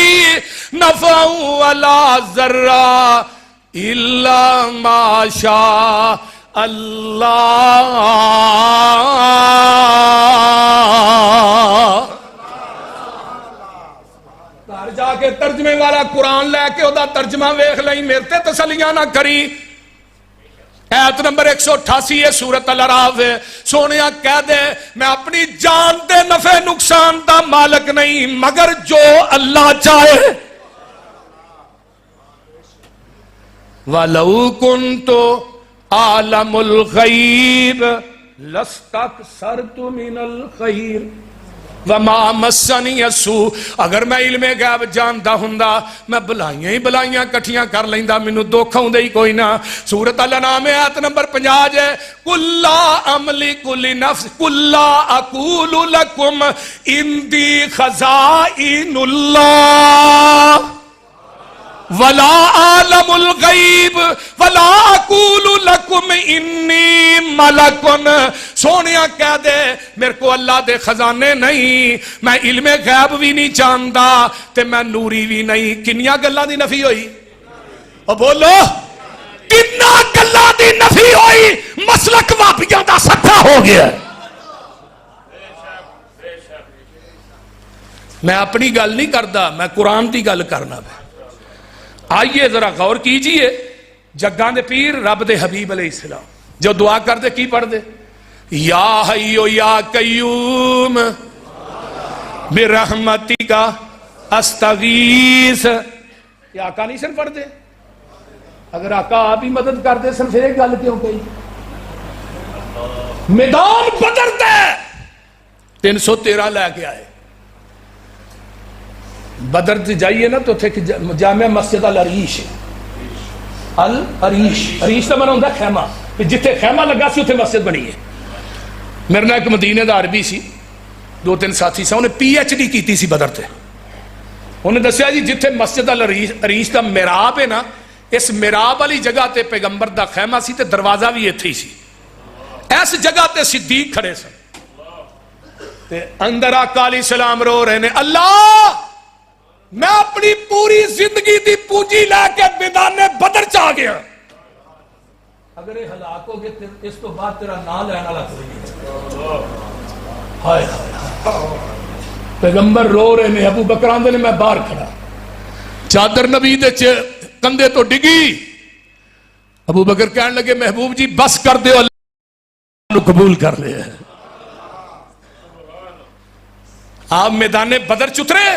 نَفْعًا وَلَا ضَرًّا إِلَّا مَا شَاءَ اللہ. گھر جا کے ترجمے والا قرآن لے کے ادا ترجمہ ویکھ لئی، میرے تے تسلیاں نہ کری. آیت نمبر 188 ہے سورۃ الاعراف. سونیا کہہ دے میں اپنی جان دے نفع نقصان دا مالک نہیں مگر جو اللہ چاہے. وَلَوْ كُنْتُ عالم الغیب لستکثرت من الخیر وما مسنی السوء. اگر میں علم غیب جاندا ہوندا میں بلائیاں ہی بلائیاں کٹھیاں کر لیندا، مینوں دکھ ہوندا ہی کوئی نہ. سورۃ الانعام آیت نمبر 50 ہے. قُل لَا أَمْلِكُ لِنَفْسِي قُل لَا أَقُولُ لَكُمْ عِندِي خَزَائِنُ اللَّهِ وَلَا أَعْلَمُ الْغَيْبَ وَلَا أَقُولُ لَكُمْ إِنِّي مَلَكٌ. سونیا کہہ دے میرے کو اللہ دے خزانے نہیں، میں علم غیب بھی نہیں جاندا تے میں نوری بھی نہیں. کنیاں گلاں دی نفی ہوئی؟ اور بولو کنا گلاں دی نفی ہوئی؟ مسلک وہابیاں دا سکھا ہو گیا. میں اپنی گل نہیں کردا، میں قرآن دی گل کرنا. آئیے ذرا غور کیجئے. جگاں دے پیر رب دے حبیب علیہ السلام جو دعا کر دے کی پڑھ دے؟ یا حیو یا قیوم برحمتک استغیث. یہ آقا نہیں سن پڑھ دے؟ اگر آقا آپ ہی مدد کر دے سن پھر ایک گل کیوں کہی؟ میدان بدر دے 313 لے کے آئے. بدر سے جائیے نا تو جامع مسجد العریش ہے. العریش، عریش تو مانا ہوتا ہے خیمہ، جتھے خیمہ لگا سی اتنے مسجد بنی ہے. میرے نال ایک مدینے دا عربی سی، 2-3 ساتھی سا، انہیں پی ایچ ڈی کیتی سی بدر تے. انہیں دسیا جی جتھے مسجد العریش دا محراب ہے نا، اس میراب والی جگہ تے پیغمبر دا خیمہ سی تے دروازہ بھی ایتھے ہی سی. اس جگہ تے صدیق کھڑے سن تے اندر آقا علیہ السلام رو رہے نے اللہ میں اپنی پوری زندگی دی پونجی لے کے میدان بدر چاہ گیا اگر یہ ہلاک ہو گئے اس تو بعد تیرا نام لینا والا کوئی نہیں. ہائے پیغمبر رو رہے نے. ابو بکر آندے نے میں باہر کھڑا چادر نبی دے کندھے تو ڈگی. ابو بکر کہنے لگے محبوب جی بس کر دے اللہ قبول کر لے. آپ میدان بدر چترے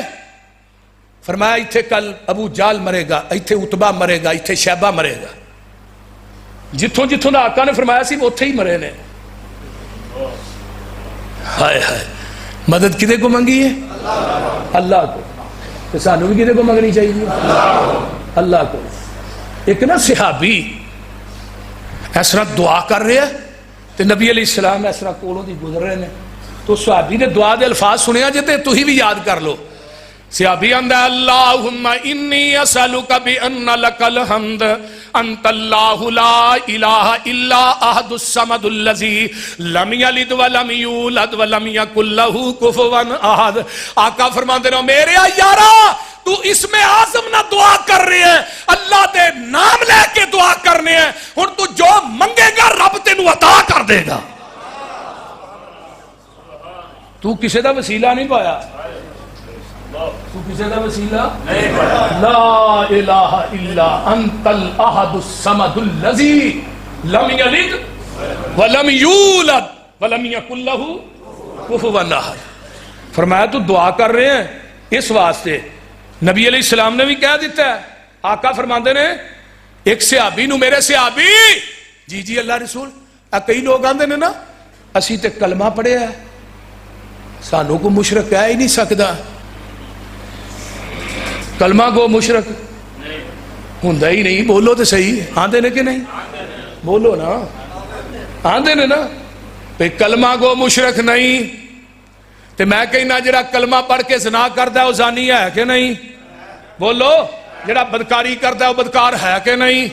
فرمایا ایتھے کل ابو جال مرے گا ایتھے اتبا مرے گا ایتھے شیبہ مرے گا. جتھوں جتھوں دا آقا نے فرمایا سی وہ اتھے ہی مرے نے. ہائے ہائے مدد کدے کو منگی ہے اللہ کو. تو سانو بھی کدے کو منگنی چاہیے اللہ کو. ایک نا صحابی اس طرح دعا کر رہے ہیں تو نبی علیہ السلام اس طرح کولوں دی گزر رہے ہیں تو صحابی نے دعا دے الفاظ سنیا جاتے تو ہی بھی یاد کر لو. صحابی آندہ اللہم انی اسألک بأن لک الحمد انت اللہ لا الہ الا احد الصمد الذی لم یلد ولم یولد ولم یکن لہ کفوا احد. آقا فرماندے رہو میرے یارا تو اس میں اعظم نہ دعا کر رہے ہیں اللہ دے نام لے کے دعا کرنے ہیں. ہن تو جو منگے گا رب تینوں عطا کر دے گا. تو کسے دا وسیلہ نہیں پایا تو کسے دا وسیلہ نہیں پایا. لا الہ الا انت الاحد الصمد الذی لم یلد ولم یولد ولم یکن لہ کفوا احد. فرمایا تو دعا کر رہے ہیں اس واسطے. نبی علیہ السلام نے بھی کہہ دیتا ہے. آقا فرماندے نے ایک صحابی نو میرے صحابی جی جی اللہ رسول کئی لوگ آندے نے نا اسی تے کلمہ پڑھے ہے سانوں کو مشرک کہہ ہی نہیں سکتا. کلمہ کو مشرک ہوندا ہی نہیں. بولو تو صحیح آندے نے کہ نہیں بولو نا آندے نے نا پہ کلمہ کو مشرک نہیں. تے میں کہنا جڑا کلمہ پڑھ کے زنا کردا ہے وہ زانی ہے کہ نہیں بولو. جڑا بدکاری کردا ہے وہ بدکار ہے کہ نہیں.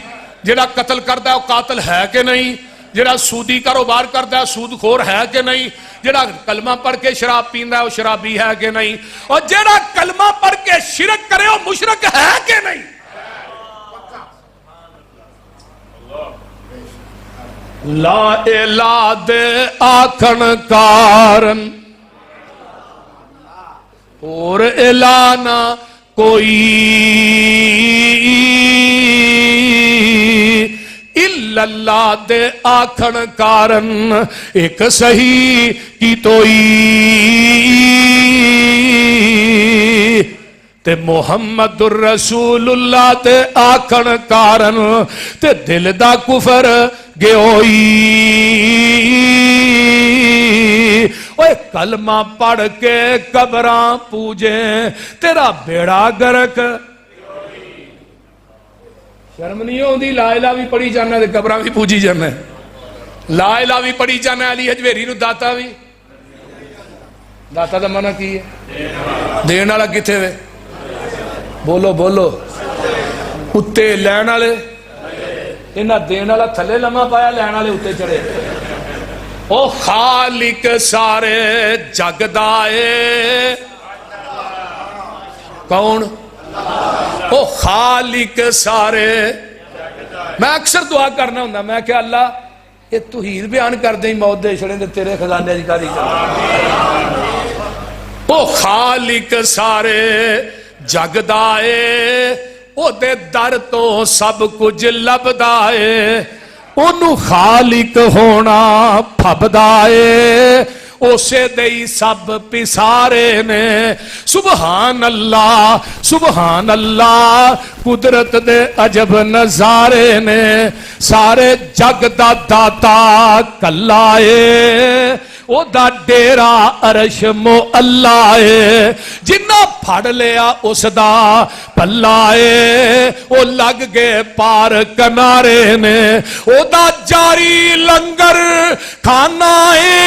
جڑا قتل کردا ہے وہ قاتل ہے کہ نہیں. جڑا سودی کاروبار کردا ہے سود خور ہے کہ نہیں. جڑا کلمہ پڑھ کے شراب پیندا ہے وہ شرابی ہے کہ نہیں. اور جڑا کلمہ پڑھ کے شرک کرے وہ مشرک ہے کہ نہیں. لا الہ دے آکھن کارن اور الہ نہ کوئی الا اللہ دے آکھن کارن ایک صحیح کی توئی تے محمد الرسول اللہ تے آکھن کارن تے دل دا کفر گیوئی. اوے کلمہ پڑھ کے قبراں پوجیں تیرا بیڑا گرک. شرم نہیں ہوندی لا الہ بھی پڑھی جانا تے قبراں بھی پوجی جانا. لا الہ بھی پڑھی جانا علی حجویری نو داتا بھی داتا دا منع کی ہے دین والا کتھے وے بولو بولو. اتے لین والے انہاں دین والا تھلے لمحہ پایا لین والے اتے چڑھے. او خالق سارے جگ دا اے کون او خالق سارے. میں اکثر دعا کرنا ہوں میں کہ اللہ یہ توحید بیان کر دیں موت دے چھڑے تیرے خزانے دی کاری کر. او خالق سارے جگ دا اے او دے در تو سب کچھ لبدا اے. انہوں خالق ہونا پھبدا اے اسے دئی سب پسارے نے. سبحان اللہ قدرت دے عجب نظارے نے. سارے جگ دا داتا کلا اے او دا ڈیرا عرش معلا اے. جنہ پھڑ لیا اس دا پلا اے او لگ گئے پار کنارے نے. او دا جاری لنگر کھانا اے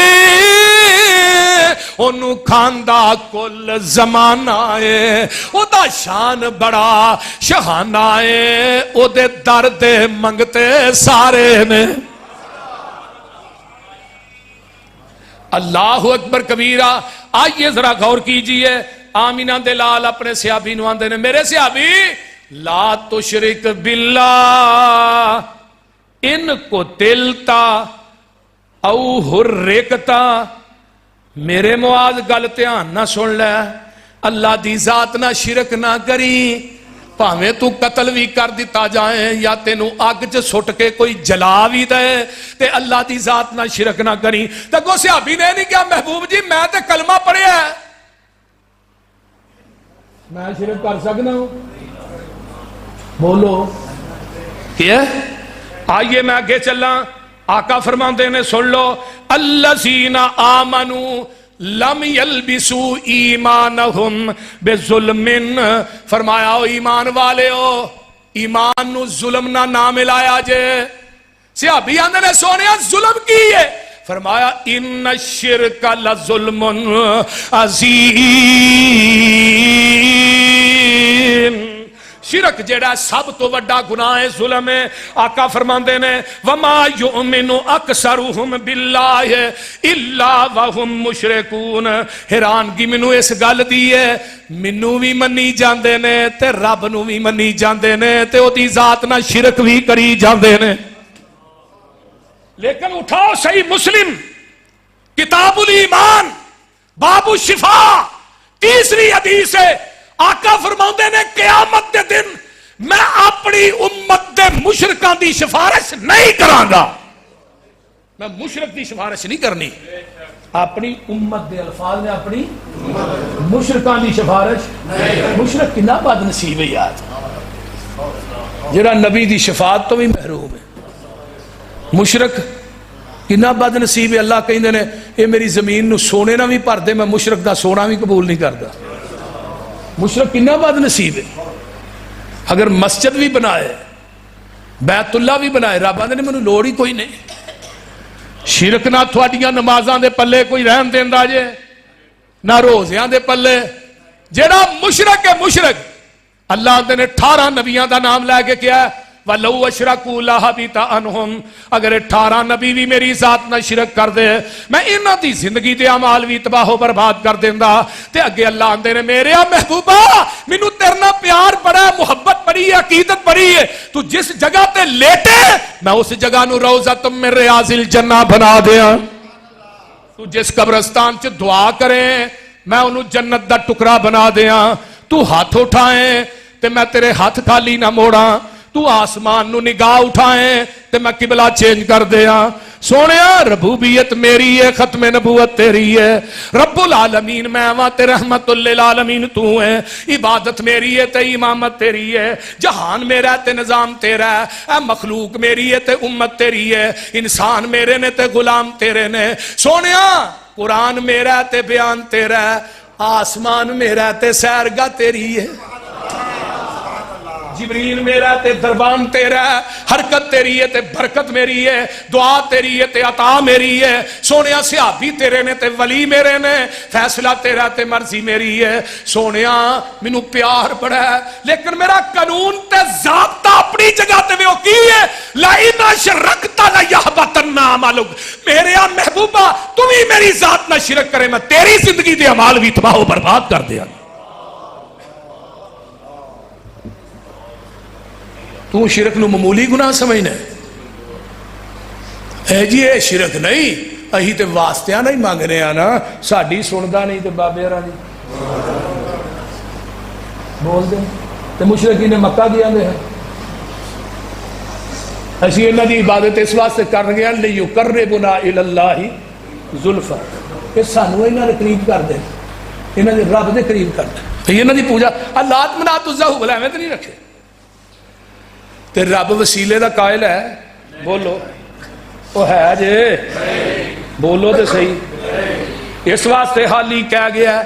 انہوں کھاندہ کل زمانہ ہے، او دا شان بڑا شہانہ ہے، او دے درد منگتے سارے نے۔ اللہ اکبر کبیرہ۔ آئیے ذرا غور کیجئے، آمینہ دلال اپنے صحابی نو آندے نے، میرے صحابی لا تشرک باللہ ان کو تلتا او حرکتا، میرے معاذ گل دھیان نہ سن لے، اللہ دی ذات نہ شرک نہ کری، پاویں تو قتل بھی کر دیتا جائیں یا تینوں اگ چ سٹ کے کوئی جلا بھی دے تے اللہ دی ذات نہ شرک نہ کری۔ تے کو صحابی نے نہیں کہا محبوب جی میں تے کلمہ پڑھیا ہے، میں شرک کر سکنا ہوں؟ بولو کیا؟ آئیے میں آگے چلا، آقا فرماندے نے سن لو، الذین آمنوا لم یلبسوا ایمانہم بظلم، فرمایا او ایمان والے ہو، ایمان نو ظلم نہ ملایا جے۔ صحابی آندے نے سونیا ظلم کی ہے، فرمایا ان الشرک لظلم عظیم، شرک جیڑا سب تو وڈا گناہ ہے، ظلم ہے۔ آقا فرماندے نے وما یؤمن اکثرهم باللہ الا وهم مشرکون، حیرانگی مینوں اس گل دی ہے، مینوں بھی منی جاندے نے تے رب نو بھی منی جاندے نے تے او دی ذات نہ شرک بھی کری جاندے نے۔ لیکن اٹھاؤ صحیح مسلم کتاب الایمان باب الشفاء 3 حدیث ہے، آقا فرماندے نے قیامت دے دن میں اپنی امت دے مشرکاں دی سفارش نہیں کراں گا، میں مشرک دی سفارش نہیں کرنی، اپنی امت دے الفاظ نے اپنی مشرکاں دی سفارش۔ مشرک کنا بد نصیب ہے یاد، جڑا نبی دی شفاعت تو بھی محروم ہے۔ مشرک کنا بد نصیب ہے، اللہ کہندے نے اے میری زمین نو سونے نہ بھی بھر دے میں مشرک دا سونا بھی قبول نہیں کردا۔ مشرک کنا بد نصیب ہے، اگر مسجد بھی بنائے بیت اللہ بھی بنائے، رب آندے نے مینوں لوڑ ہی کوئی نہیں، شرک نہ تھوڑیاں نمازاں دے پلے کوئی رہن دیندا جے نہ روزیاں دے پلے، جیڑا مشرک ہے مشرک، اللہ آندے نے 18 نبیاں دا نام لے کے کیا ہے وَلَوْ أَشْرَكُوا لَحَبِطَ عَنْهُمْ، اگر 18 نبی بھی میری ذات نہ شرک کر دے میں انہاں دی زندگی دے اعمال بھی تباہ و برباد کر دیندا۔ تے اگے اللہ آندے نے میرے محبوبہ مینوں تیرے نال پیار بڑا ہے، محبت بڑی ہے، عقیدت بڑی ہے، تو جس جگہ تے لیٹے میں اس جگہ نو روضۃ من ریاض الجنہ بنا دیاں، تو جس قبرستان چ دعا کرے میں انہوں جنت دا ٹکڑا بنا دیاں، تو ہاتھ اٹھائیں تے میں تیرے ہاتھ خالی نہ موڑاں، تو آسمان نو نگاہ اٹھائیں تے میں قبلہ چینج کر دیا۔ سونیا ربوبیت میری ہے، ختم نبوت تیری ہے، رب العالمین میں ہاں تے رحمت للعالمین تو ہے، عبادت میری ہے تے امامت تیری ہے، جہان میرا تے نظام تیرا ہے، اے مخلوق میری ہے تے امت تیری ہے، انسان میرے نے تے غلام تیرے نے۔ سونیا قرآن میرا تے بیان تیرا ہے، آسمان میرا تے سیرگاہ تیری ہے، جبریل میرا تے دربان تیرا ہے، حرکت تیری ہے تے برکت میری ہے، دعا تیری ہے تے عطا میری ہے۔ سونیا صحابی تیرے نے تے ولی میرے نے، فیصلہ تیرا تے مرضی میری ہے۔ سونیا مینوں پیار بڑا ہے لیکن میرا قانون تے ضابطہ اپنی جگہ تے وہ کی ہے، لَئِنْ أَشْرَكْتَ لَيَحْبَطَنَّ عَمَلُكَ، میرے محبوبہ تم ہی میری ذات نہ شرک کرے میں تیری زندگی دے اعمال بھی تباہ و برباد کر دیا۔ تو شرک نو معمولی گناہ سمجھنا ہے جی، اے شرک نہیں، اہی تے واسطیاں نہیں مانگنے آنا، ساڑی سندا نہیں تے بابے رہا نہیں بول دیں تے مشرکی نے مکہ دیا دے ہیں، اسی انہاں دی عبادت اس واسطے کر گیا لِيُقَرِّبُنَا إِلَى اللَّهِ زُلْفَى، کہ سانو انہاں دے قریب کر دے، انہاں دے رب دے قریب کر دے، انہاں دی پوجا اللہ منات الزہو بلا میں تے نہیں رکھے تے رب وسیلے دا قائل ہے، بولو وہ ہے جے، بولو تے صحیح۔ اس واسطے حالی کہہ گیا ہے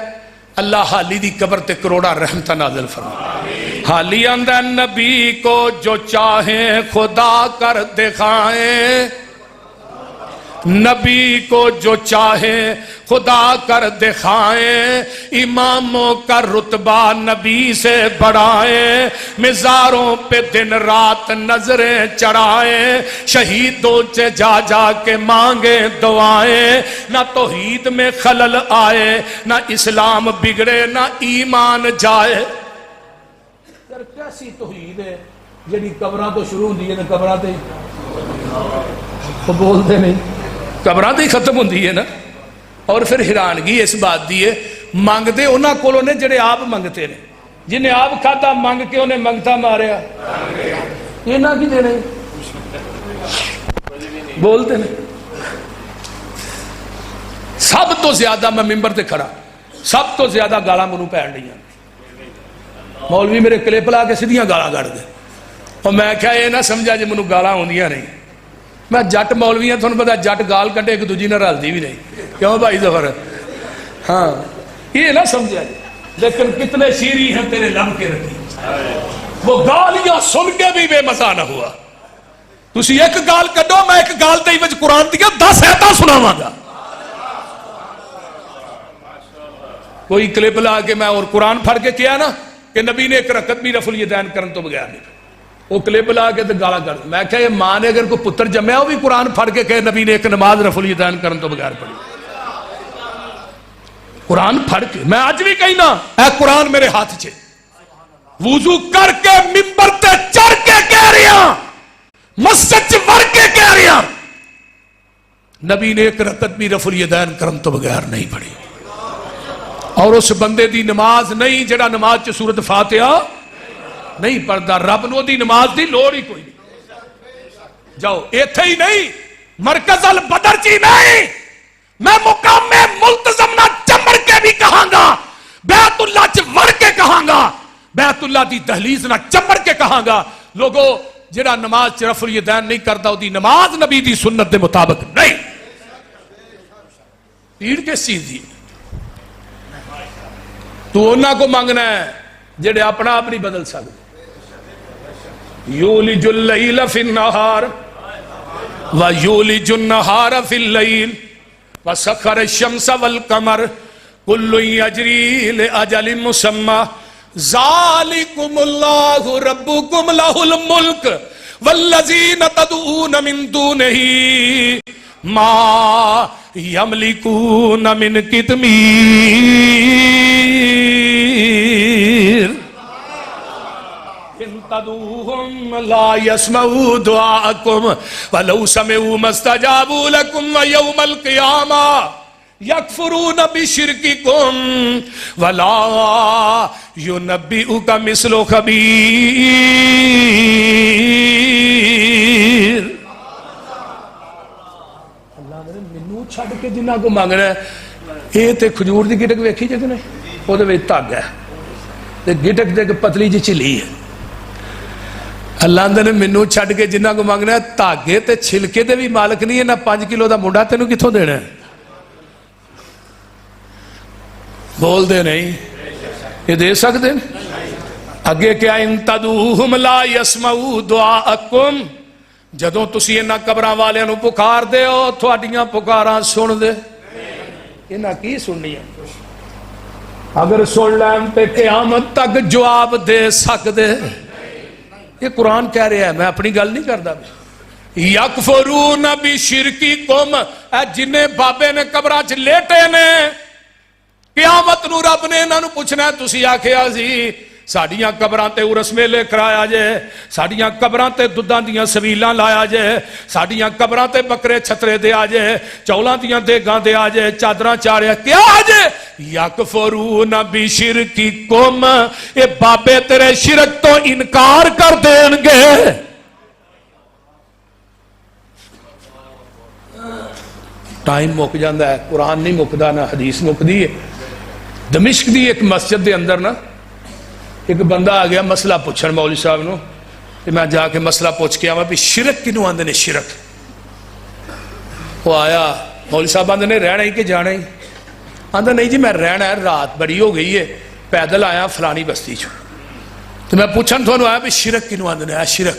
اللہ حالی دی قبر تے کروڑا رحمتہ نازل فرما۔ حالی اندر نبی کو جو چاہیں خدا کر دکھائیں، نبی کو جو چاہے خدا کر دکھائیں، اماموں کا رتبہ نبی سے بڑھائیں، مزاروں پہ دن رات نظریں چڑھائیں، شہیدوں سے جا جا کے مانگیں دعائیں، نہ توحید میں خلل آئے، نہ اسلام بگڑے، نہ ایمان جائے۔ یار کیسی توحید ہے جڑی قبراں تو شروع ہوندی ہے نا، قبراں تے بولتے نہیں، قبراں تے ہی ختم ہوندی ہے نا۔ اور پھر حیرانگی اس بات دی ہے، منگتے انہاں کولوں نے جڑے آپ منگتے نے، جنہیں آپ کھاتا منگ کے انہیں منگتا ماریا، انہاں کی دینے بولتے ہیں۔ سب تو زیادہ میں ممبر تے کھڑا، سب تو زیادہ گالاں منوں پین رہی ہیں، مولوی میرے کلپ لا کے سیدھیاں گالاں کڈ دے، اور میں کیا یہ نہ سمجھا جی منوں گالاں ہوندیاں نہیں، میں جٹ مولوی ہوں، تھانوں پتہ جٹ گال کٹے ایک دوجی نال رلدی بھی نہیں، کیوں بھائی ظفر؟ ہاں یہ نہ سمجھا جی، لیکن کتنے شیریں ہیں تیرے لب کے رکھی، وہ گالیاں سن کے بھی بے مزہ نہ ہوا۔ تسی ایک گال کڈو، میں ایک گال تے وچ قرآن دیا 10 آیتاں سناواں گا۔ کوئی کلپ لا کے میں اور قرآن پڑھ کے کیا نا کہ نبی نے ایک رکعت بھی رفع الیدین کرن تو بغیر نہیں، وہ کلپ لا کے گالا کر، میں کہ یہ ماں نے اگر کوئی پتر جمیا وہ بھی قرآن پڑھ کے کہ نبی نے ایک نماز رفع الیدین کرن تو بغیر پڑھی، قرآن پڑھ کے۔ میں آج بھی کہنا اے قرآن میرے ہاتھ چھے، وضو کر کے ممبر تے چڑھ کے کہہ رہی ہاں، مسجد وڑ کے کہہ رہی ہاں، نبی نے ایک رکعت بھی رفع الیدین کرن تو بغیر نہیں پڑھی، اور اس بندے دی نماز نہیں جڑا نماز چ سورت فاتحہ نہیں پڑھتا، رب نو دی نماز دی لوڑ ہی کوئی نہیں۔ جاؤ ایتھے ہی نہیں، مرکز البدر جی نہیں، میں مقام میں ملتزم نہ چمڑ کے بھی کہاں گا، بیت اللہ چ وڑ کے کہاں گا، بیت اللہ دی دہلیز نہ چمڑ کے کہاں گا، لوگو جڑا نماز چ رفع الیدین نہیں کرتا دی نماز نبی دی سنت دے مطابق نہیں۔ پیڑ کس چیز دی؟ تو انہاں کو مانگنا ہے جڑے اپنا آپ نہیں بدل سکتے۔ یولج اللیل فی النہار ویولج النہار فی اللیل وسخر الشمس والقمر کل یجری لأجل مسمی ذالکم اللہ ربکم لہ الملک والذین تدعون من دونہ ما یملکون من قطمیر ان تدعوہم لا یسمعوا دعاءکم ولو سمعوا ما استجابوا لکم ویوم القیامہ یکفرون بشرککم ولا ینبئک مثل خبیر۔ چھڑ کے جنہ کو مانگنا ہے یہ تے کھجور دی گٹک ویکھی جے کہ نہیں، وہ دے وچ دھاگا ہے تے گٹک تے پتلی جی چلی ہے۔ اللہ نے مینوں چھڑ کے جنہ کو مانگنا ہے دھاگے تے چھلکے دے بھی مالک نہیں ہے، نہ 5 کلو دا منڈا تینوں کتھوں دینا ہے؟ بول دے نہیں، یہ دے سکتے ہیں؟ اگے کیا ان تدعوہم لا یسمعوا دعاءکم، جدوں تسی انہاں قبراں والے نو پکار دے ہو تھوڑیاں پکاراں سن دے، انہاں کی سننی ہے؟ اگر سن لیں تے قیامت تک جواب دے سکدے۔ یہ قرآن کہہ رہا ہے، میں اپنی گل نہیں کردا۔ یکفرون بشرککم، اے جنہیں بابے نے قبراں چ لیٹے نے، قیامت نو رب نے انہاں نو پوچھنا ہے تسی آکھیا سی ساڑیاں قبراں تے عرس میلے کرایا جے، ساڑیاں قبراں تے دودھاں دیاں سویلاں لایا جے، ساڑیاں قبراں تے بکرے چھترے دیا جے، چولاں دیاں دیگاں دیا جے، چادراں چاریا کیا جے؟ یکفرون بشرککم، اے بابے تیرے شرک تو انکار کر دیں گے۔ ٹائم مک جاندہ ہے، قرآن نہیں مکدا نہ حدیث مکدی ہے۔ دمشق دی ایک مسجد دے اندر نا ایک بندہ آ گیا مسئلہ پوچھن مولوی صاحب نو، کہ میں جا کے مسئلہ پوچھ کے آواں بھی شرک کنوں آندے نے شرک؟ وہ آیا مولوی صاحب آندے نے رہنا ہی کہ جانا ہی؟ آندہ نہیں جی میں رہنا ہے، رات بڑی ہو گئی ہے، پیدل آیا فلانی بستی چو، تو میں پوچھن تھانوں آیا بھی شرک کنوں آندے نے؟ شرک